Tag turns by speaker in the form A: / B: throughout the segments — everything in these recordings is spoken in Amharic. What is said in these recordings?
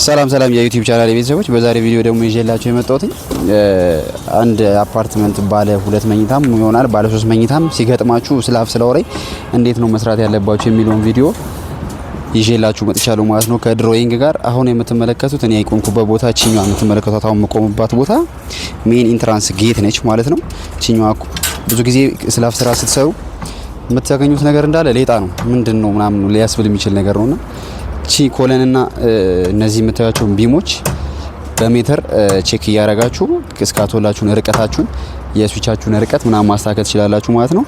A: ሰላም የዩቲዩብ ቻናል ቤተሰቦች፣ በዛሬ ቪዲዮ ደግሞ ይዤላችሁ የመጣሁት አንድ አፓርትመንት ባለ 2 መኝታም ይሆናል ባለ 3 መኝታም ሲገጥማችሁ ስላፍ ስለወሬ እንዴት ነው መስራት ያለባችሁ የሚለውን ቪዲዮ ይዤላችሁ መጥቻለሁ ማለት ነው። ከድሮይንግ ጋር አሁን የምትመለከቱት እኔ አይቆምኩበት ቦታ ቺኛዋ የምትመለከቱት አሁን መቆምባት ቦታ ሜን ኢንትራንስ ጌት ነች ማለት ነው። ቺኛዋ ብዙ ጊዜ ስላፍ ስራ ስትሰሩ የምታገኙት ነገር እንዳለ ሌጣ ነው ምንድነው ምናምን ሊያስብል የሚችል ነገር ነውና ቺ ኮለንና እነዚህ የምታዩቸው ቢሞች በሜትር ቼክ እያረጋችሁ እስካቶላችሁን ርቀታችሁን የስዊቻችሁን ርቀት ምናምን ማስተካከል ትችላላችሁ ማለት ነው።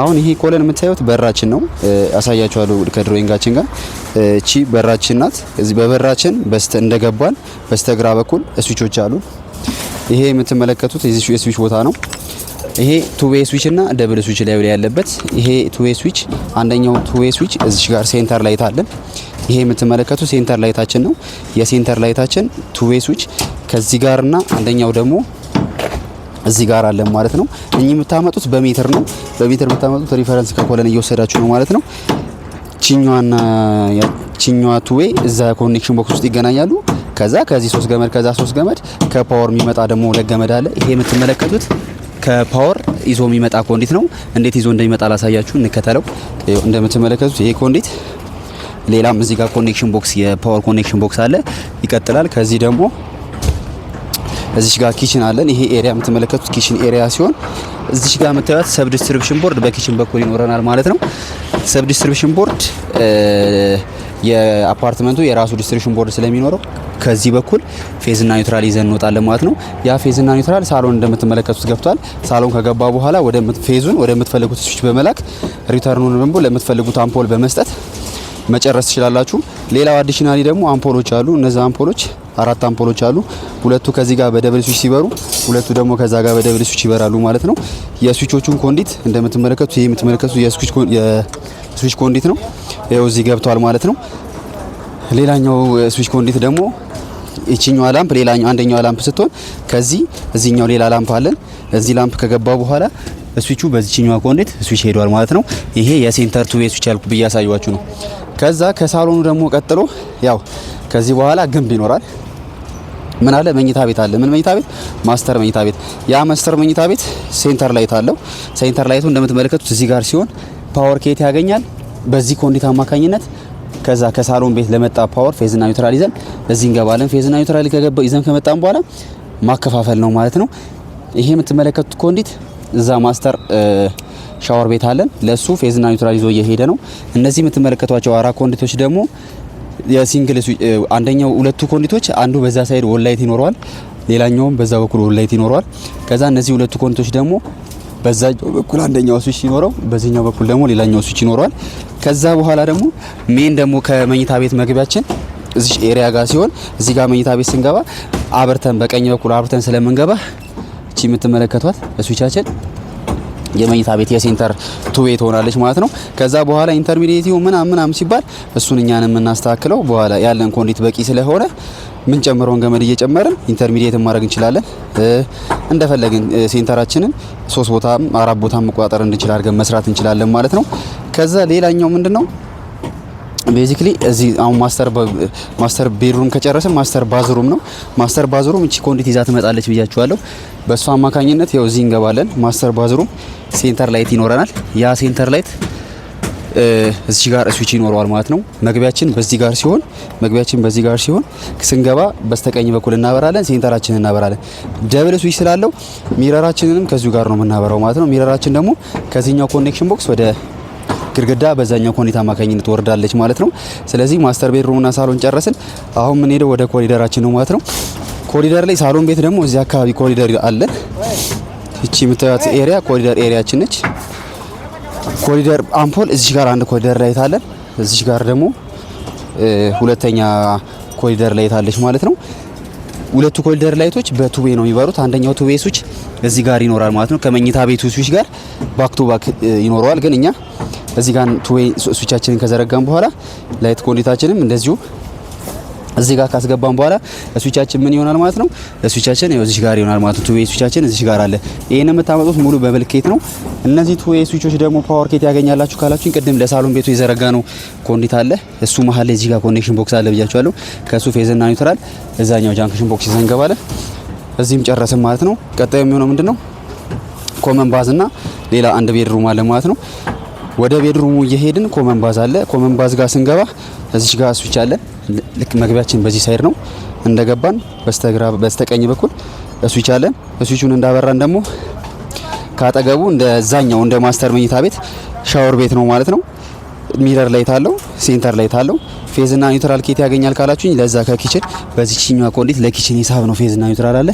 A: አሁን ይሄ ኮለን የምታዩት በራችን ነው፣ አሳያችኋለሁ ከድሮይንጋችን ጋር። ቺ በራችን ናት። እዚህ በበራችን እንደገባን በስተግራ በኩል ስዊቾች አሉ። ይሄ የምትመለከቱት የስዊች ቦታ ነው። ይሄ ቱ ዌይ ስዊች እና ደብል ስዊች ላይ ያለበት ይሄ ቱ ዌይ ስዊች፣ አንደኛው ቱ ዌይ ስዊች እዚህ ጋር ሴንተር ላይት አለን። ይሄ የምትመለከቱት ሴንተር ላይታችን ነው። የሴንተር ላይታችን ቱ ዌይ ስዊች ከዚህ ጋርና አንደኛው ደግሞ እዚህ ጋር አለ ማለት ነው። እኚህ የምታመጡት በሜትር ነው። በሜትር የምታመጡት ሪፈረንስ ከኮለን እየወሰዳችሁ ነው ማለት ነው። ቺኛዋ ቱ ዌይ እዛ ኮኔክሽን ቦክስ ውስጥ ይገናኛሉ። ከዚህ 3 ገመድ ከዛ 3 ገመድ ከፓወር የሚመጣ ደግሞ 2 ገመድ አለ። ይሄ የምትመለከቱት ከፓወር ይዞ የሚመጣ ኮንዲት ነው። እንዴት ይዞ እንደሚመጣ ላሳያችሁ፣ እንከተለው። እንደምትመለከቱት ይሄ ኮንዲት፣ ሌላም እዚህ ጋር ኮኔክሽን ቦክስ የፓወር ኮኔክሽን ቦክስ አለ። ይቀጥላል። ከዚህ ደግሞ እዚህ ጋር ኪችን አለን። ይሄ ኤሪያ የምትመለከቱት ኪችን ኤሪያ ሲሆን እዚህ ጋር የምታዩት ሰብ ዲስትሪቢዩሽን ቦርድ በኪችን በኩል ይኖረናል ማለት ነው። ሰብ ዲስትሪቢዩሽን ቦርድ የአፓርትመንቱ የራሱ ዲስትሪቢዩሽን ቦርድ ስለሚኖረው ከዚህ በኩል ፌዝ እና ኒውትራል ይዘን እንወጣለን ማለት ነው። ያ ፌዝ እና ኒውትራል ሳሎን እንደምትመለከቱት ገብቷል። ሳሎን ከገባ በኋላ ፌዙን ወደ ምትፈልጉት ስዊች በመላክ ሪተርኑን ደግሞ ለምትፈልጉት አምፖል በመስጠት መጨረስ ትችላላችሁ። ሌላው አዲሽናሊ ደግሞ አምፖሎች አሉ። እነዛ አምፖሎች 4 አምፖሎች አሉ። ሁለቱ ከዚህ ጋር በደብል ስዊች ሲበሩ፣ ሁለቱ ደግሞ ከዛ ጋር በደብል ስዊች ይበራሉ ማለት ነው። የስዊቾቹን ኮንዲት እንደምትመለከቱት ይሄ የምትመለከቱት የስዊች ኮንዲት ነው። ይሄው እዚህ ገብቷል ማለት ነው። ሌላኛው ስዊች ኮንዲት ደግሞ እቺኛው ላምፕ አንደኛው ላምፕ ስትሆን ከዚህ እዚህኛው ሌላ ላምፕ አለን። እዚህ ላምፕ ከገባ በኋላ ስዊቹ በዚህኛው ኮንዲት ስዊች ሄዷል ማለት ነው። ይሄ የሴንተር ቱ ዌይ ስዊች ያልኩ ብያሳያችሁ ነው። ከዛ ከሳሎኑ ደግሞ ቀጥሎ ያው ከዚህ በኋላ ግንብ ይኖራል። ምን አለ? መኝታ ቤት አለ። ምን መኝታ ቤት? ማስተር መኝታ ቤት። ያ ማስተር መኝታ ቤት ሴንተር ላይት አለው። ሴንተር ላይቱ እንደምትመለከቱት እዚህ ጋር ሲሆን ፓወር ኬት ያገኛል በዚህ ኮንዲት አማካኝነት። ከዛ ከሳሎን ቤት ለመጣ ፓወር ፌዝና ኒውትራል ይዘን እዚህ እንገባለን። ፌዝና ኒውትራል ይዘን ከመጣን በኋላ ማከፋፈል ነው ማለት ነው። ይሄ የምትመለከቱት ኮንዲት እዛ ማስተር ሻወር ቤት አለን። ለሱ ፌዝና ኒውትራል ይዞ እየሄደ ነው። እነዚህ የምትመለከቷቸው 4 ኮንዲቶች ደግሞ የሲንግል አንደኛው 2 ኮንዲቶች አንዱ በዛ ሳይድ ወላይት ይኖረዋል፣ ሌላኛውም በዛ በኩል ወላይት ይኖረዋል። ከዛ እነዚህ 2 ኮንዲቶች ደግሞ በዛኛው በኩል አንደኛው ስዊች ሲኖረው በዚህኛው በኩል ደግሞ ሌላኛው ስዊች ይኖረዋል። ከዛ በኋላ ደግሞ ሜን ደግሞ ከመኝታ ቤት መግቢያችን እዚህ ኤሪያ ጋር ሲሆን እዚህ ጋር መኝታ ቤት ስንገባ አብርተን በቀኝ በኩል አብርተን ስለምንገባ እቺ የምትመለከቷት ስዊቻችን የመኝታ ቤት የሴንተር ቱ ዌይ ትሆናለች ማለት ነው። ከዛ በኋላ ኢንተርሚዲየቲው ምናምን ሲባል እሱን እኛን የምናስተካክለው በኋላ ያለን ኮንዲት በቂ ስለሆነ ምን ጨምረውን ገመድ እየጨመርን ኢንተርሚዲየት ማድረግ እንችላለን። እንደፈለግን ሴንተራችንን 3 ቦታ 4 ቦታ መቆጣጠር እንችላለን አድርገን መስራት እንችላለን ማለት ነው። ከዛ ሌላኛው ምንድነው ቤዚክሊ እዚህ አሁን ማስተር ቤድሩም ከጨረሰን ማስተር ባዝሩም ነው። ማስተር ባዝሩም እቺ ኮንዲት ይዛ ትመጣለች ብያችኋለሁ። በሷ አማካኝነት ያው እዚህ እንገባለን። ማስተር ባዝሩም ሴንተር ላይት ይኖረናል። ያ ሴንተር ላይት እዚህ ጋር ስዊች ይኖረዋል ማለት ነው። መግቢያችን በዚህ ጋር ሲሆን ስንገባ በስተቀኝ በኩል እናበራለን፣ ሴንተራችንን እናበራለን። ደብል ስዊች ስላለው ሚረራችንንም ከዚሁ ጋር ነው የምናበራው ማለት ነው። ሚረራችን ደግሞ ከዚህኛው ኮኔክሽን ቦክስ ወደ ግድግዳ በዛኛው ኮንዲት አማካኝነት ወርዳለች ማለት ነው። ስለዚህ ማስተር ቤድሩምና ሳሎን ጨረስን። አሁን ምን ሄደው ወደ ኮሪደራችን ነው ማለት ነው። ኮሪደር ላይ ሳሎን ቤት ደግሞ እዚህ አካባቢ ኮሪደር አለ። እቺ የምታዩት ኤሪያ ኮሪደር ኤሪያችን ነች። ኮሪደር አምፖል እዚህ ጋር አንድ ኮሪደር ላይት አለን። እዚህ ጋር ደግሞ ሁለተኛ ኮሪደር ላይት አለች ማለት ነው። 2 ኮሪደር ላይቶች በቱ ዌይ ነው የሚበሩት። አንደኛው ቱ ዌይ ስዊች እዚህ ጋር ይኖራል ማለት ነው። ከመኝታ ቤቱ ስዊች ጋር ባክ ቱ ባክ ይኖረዋል። ግን እኛ እዚህ ጋር ቱ ዌይ ስዊቻችንን ከዘረጋን በኋላ ላይት ኮንዲታችንም እንደዚሁ እዚህ ጋር ካስገባን በኋላ ስዊቻችን ምን ይሆናል ማለት ነው? ስዊቻችን ያው እዚህ ጋር ይሆናል ማለት ነው። ቱ ዌይ ስዊቻችን እዚህ ጋር አለ። ይሄን የምታመጡት ሙሉ በብልኬት ነው። እነዚህ ቱ ዌይ ስዊቾች ደግሞ ፓወር ኬት ያገኛላችሁ ካላችሁኝ ቅድም ለሳሎን ቤቱ የዘረጋ ነው ኮንዲት አለ። እሱ መሀል ላይ እዚህ ጋር ኮኔክሽን ቦክስ አለ ብያችኋለሁ። ከሱ ፌዝ እና ኒውትራል እዛኛው ጃንክሽን ቦክስ ይዘን እንገባለን። እዚህም ጨረስን ማለት ነው። ቀጣዩ የሚሆነው ምንድነው? ኮመን ባዝ እና ሌላ አንድ ቤድሩም አለ ማለት ነው። ወደ ቤድሩሙ እየሄድን ኮመን ባዝ አለ። ኮመን ባዝ ጋር ስንገባ እዚህ ጋር ስዊች አለ። ልክ መግቢያችን በዚህ ሳይድ ነው። እንደገባን በስተግራ በስተቀኝ በኩል ስዊች አለ። ስዊቹን እንዳበራን ደግሞ ካጠገቡ እንደዛኛው እንደ ማስተር መኝታ ቤት ሻወር ቤት ነው ማለት ነው። ሚረር ላይት አለው፣ ሴንተር ላይት አለው። ፌዝ እና ኒውትራል ኬት ያገኛል ካላችሁኝ ለዛ ከኪችን በዚህኛው ኮንዲት ለኪችን ሂሳብ ነው ፌዝ እና ኒውትራል አለ።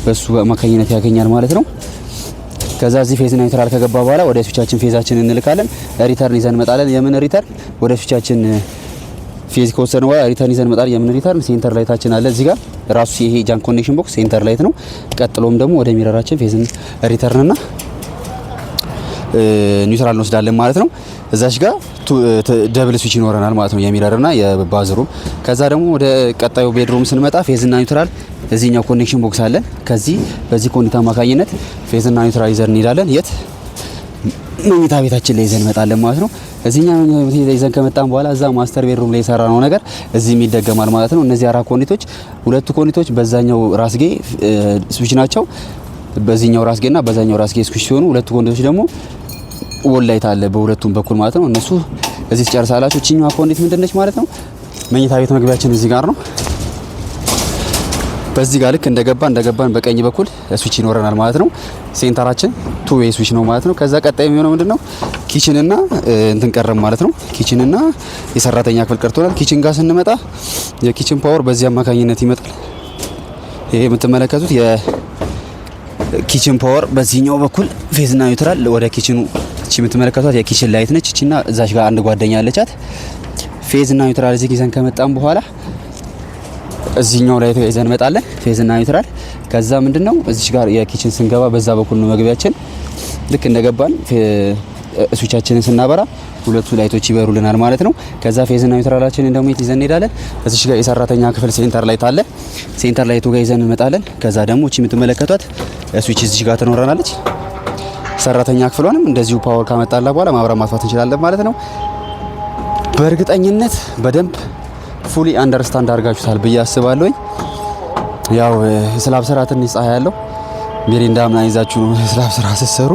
A: በሱ በአማካኝነት ያገኛል ማለት ነው። ከዛ እዚህ ፌዝ እና ኒውትራል ከገባ በኋላ ወደ ስዊቻችን ፌዛችን እንልካለን። ሪተርን ይዘን እንመጣለን። የምን ሪተርን? ወደ ስዊቻችን ፌዝ ከወሰድን በኋላ ሪተርን ይዘን እንመጣለን። የምን ሪተርን? ሴንተር ላይታችን አለ እዚህ ጋር ራሱ ይሄ ጃንክ ኮኔክሽን ቦክስ ሴንተር ላይት ነው። ቀጥሎም ደግሞ ወደ ሚረራችን ፌዝ ሪተርን እና ኒውትራል እንወስዳለን ማለት ነው። እዛች ጋር ደብል ስዊች ይኖረናል ማለት ነው፣ የሚረርና የባዝሩም። ከዛ ደግሞ ወደ ቀጣዩ ቤድሩም ስንመጣ ፌዝ እና ኒውትራል እዚህኛው ኮኔክሽን ቦክስ አለን። ከዚህ በዚህ ኮኔክት አማካኝነት ፌዝ እና ኒውትራል ይዘን እንሄዳለን። የት? መኝታ ቤታችን ላይ ይዘን እንመጣለን ማለት ነው። እዚህኛው መኝታ ቤት ይዘን ከመጣን በኋላ እዛ ማስተር ቤድሩም ላይ የሰራ ነው ነገር እዚህም ይደገማል ማለት ነው። እነዚህ አራት ኮኔክቶች፣ ሁለቱ ኮኔክቶች በዛኛው ራስጌ ስዊች ናቸው። በዚህኛው ራስጌና በዛኛው ራስጌ ስዊች ሲሆኑ ሁለቱ ኮኔክቶች ደግሞ ወል ላይት አለ በሁለቱም በኩል ማለት ነው። እነሱ እዚህ ትጨርሳላችሁ። እቺኛዋ ኮኔክት ምንድነች ማለት ነው? መኝታ ቤት መግቢያችን እዚህ ጋር ነው። በዚህ ጋር ልክ እንደገባን በቀኝ በኩል ስዊች ይኖረናል ማለት ነው። ሴንተራችን ቱ ዌይ ስዊች ነው ማለት ነው። ከዛ ቀጣይ የሚሆነው ምንድነው? ኪችን እና እንትን ቀረም ማለት ነው። ኪችን እና የሰራተኛ ክፍል ቀርቶናል። ኪችን ጋር ስንመጣ የኪችን ፓወር በዚህ አማካኝነት ይመጣል። ይሄ የምትመለከቱት የኪችን ፓወር በዚህኛው በኩል ፌዝ እና ኒውትራል ወደ ኪችኑ እቺ የምትመለከቷት የኪችን ላይት ነች። እቺና እዛች ጋር አንድ ጓደኛ አለቻት። ፌዝ እና ኒውትራል እዚህ ይዘን ከመጣን በኋላ እዚህኛው ላይ ይዘን እንመጣለን። ፌዝ እና ኒውትራል ከዛ ምንድነው እዚህ ጋር የኪችን ስንገባ በዛ በኩል ነው መግቢያችን። ልክ እንደገባን ስዊቻችንን ስናበራ ሁለቱ ላይቶች ይበሩልናል ማለት ነው። ከዛ ፌዝ እና ኒውትራላችንን ደግሞ ይዘን እንሄዳለን። እዚህ ጋር የሰራተኛ ክፍል ሴንተር ላይት አለ። ሴንተር ላይቱ ጋር ይዘን እንመጣለን። ከዛ ደግሞ እቺ የምትመለከቷት ስዊች እዚህ ጋር ትኖረናለች። ሰራተኛ ክፍሏንም እንደዚሁ ፓወር ካመጣላ በኋላ ማብራት ማጥፋት እንችላለን ማለት ነው። በእርግጠኝነት በደንብ ፉሊ አንደርስታንድ አድርጋችሁታል ብዬ አስባለሁ። ያው ስላብ ስራ ትንሽ ፀሐይ ያለው ሚሪንዳ ምናምን ይዛችሁ ነው ስላብ ስራ ስትሰሩ።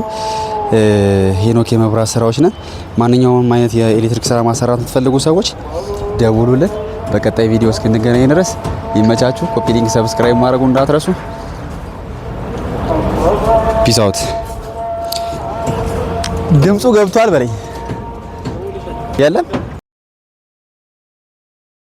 A: ሄኖክ የመብራት ስራዎች ነን። ማንኛውም አይነት የኤሌክትሪክ ስራ ማሰራት የምትፈልጉ ሰዎች ደውሉልን። በቀጣይ ቪዲዮ እስክንገናኝ ድረስ ይመቻችሁ። ኮፒ ሊንክ፣ ሰብስክራይብ ማድረጉ እንዳትረሱ። ፒስ አውት። ድምፁ ገብቷል በለኝ። የለም